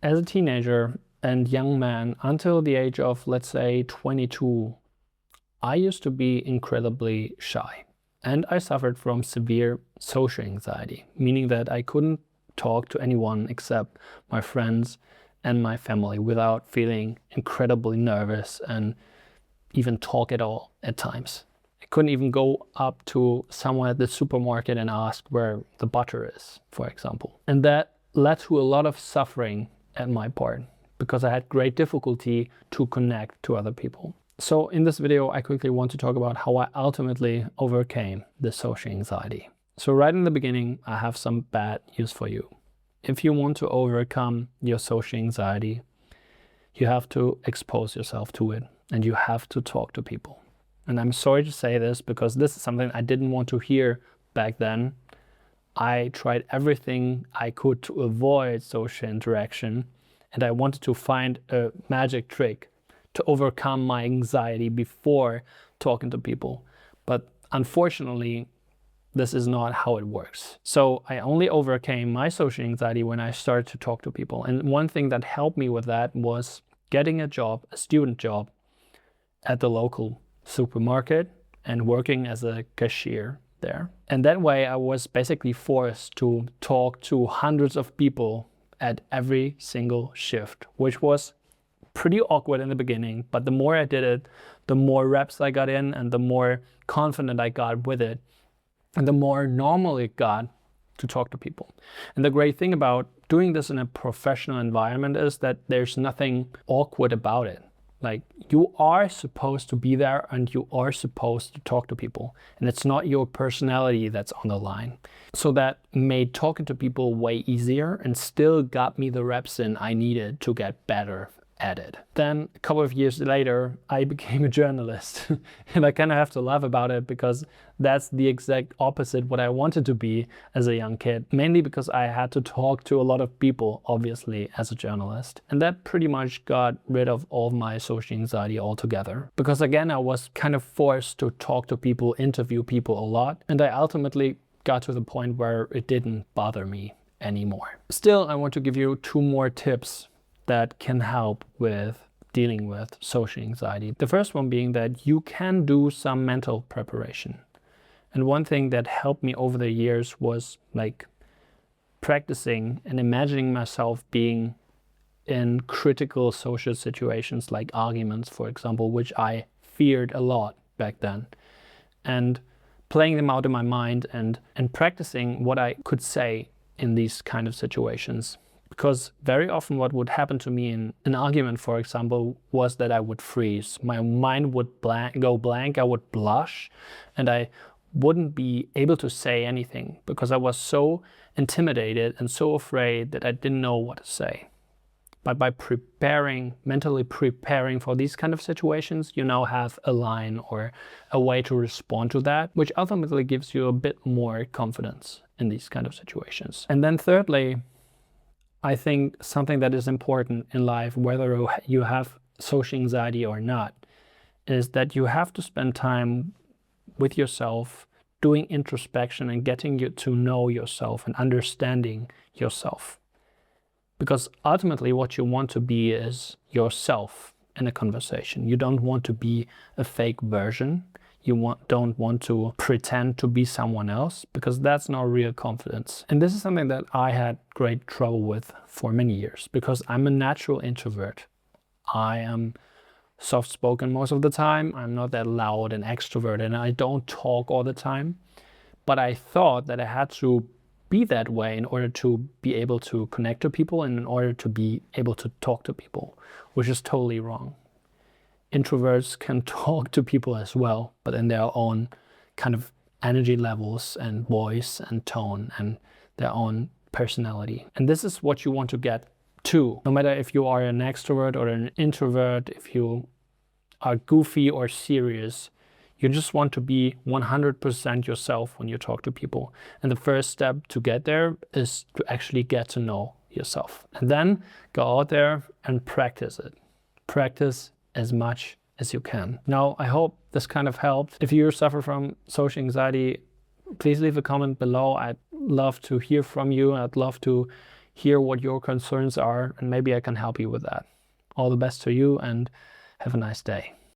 As a teenager and young man, until the age of, let's say, 22, I used to be incredibly shy. And I suffered from severe social anxiety, meaning that I couldn't talk to anyone except my friends and my family without feeling incredibly nervous and even talk at all at times. I couldn't even go up to someone at the supermarket and ask where the butter is, for example. And that led to a lot of suffering at my part because I had great difficulty to connect to other people. So in this video, I quickly want to talk about how I ultimately overcame the social anxiety. So right in the beginning, I have some bad news for you. If you want to overcome your social anxiety, you have to expose yourself to it and you have to talk to people. And I'm sorry to say this because this is something I didn't want to hear back then. I tried everything I could to avoid social interaction, and I wanted to find a magic trick to overcome my anxiety before talking to people. But unfortunately, this is not how it works. So I only overcame my social anxiety when I started to talk to people. And one thing that helped me with that was getting a job, a student job, at the local supermarket and working as a cashier there. And that way I was basically forced to talk to hundreds of people at every single shift, which was pretty awkward in the beginning, but the more I did it, the more reps I got in and the more confident I got with it, and the more normal it got to talk to people. And the great thing about doing this in a professional environment is that there's nothing awkward about it. Like, you are supposed to be there and you are supposed to talk to people, and it's not your personality that's on the line. So that made talking to people way easier and still got me the reps in I needed to get better at it. Then a couple of years later, I became a journalist. And I kind of have to laugh about it because that's the exact opposite what I wanted to be as a young kid, mainly because I had to talk to a lot of people, obviously, as a journalist. And that pretty much got rid of all of my social anxiety altogether. Because again, I was kind of forced to talk to people, interview people a lot. And I ultimately got to the point where it didn't bother me anymore. Still, I want to give you 2 more tips that can help with dealing with social anxiety. The first one being that you can do some mental preparation. And one thing that helped me over the years was like practicing and imagining myself being in critical social situations like arguments, for example, which I feared a lot back then. And playing them out in my mind and practicing what I could say in these kind of situations. Because very often what would happen to me in an argument, for example, was that I would freeze. My mind would go blank, I would blush, and I wouldn't be able to say anything because I was so intimidated and so afraid that I didn't know what to say. But by mentally preparing for these kind of situations, you now have a line or a way to respond to that, which ultimately gives you a bit more confidence in these kind of situations. And then thirdly, I think something that is important in life, whether you have social anxiety or not, is that you have to spend time with yourself, doing introspection and getting you to know yourself and understanding yourself. Because ultimately what you want to be is yourself in a conversation. You don't want to be a fake version. You don't want to pretend to be someone else, because that's not real confidence. And this is something that I had great trouble with for many years because I'm a natural introvert. I am soft-spoken most of the time. I'm not that loud and extroverted, and I don't talk all the time. But I thought that I had to be that way in order to be able to connect to people and in order to be able to talk to people, which is totally wrong. Introverts can talk to people as well, but in their own kind of energy levels and voice and tone and their own personality. And this is what you want to get to. No matter if you are an extrovert or an introvert, if you are goofy or serious, you just want to be 100% yourself when you talk to people. And the first step to get there is to actually get to know yourself. And then go out there and practice it. Practice as much as you can. Now, I hope this kind of helped. If you suffer from social anxiety, please leave a comment below. I'd love to hear from you. I'd love to hear what your concerns are, and maybe I can help you with that. All the best to you and have a nice day.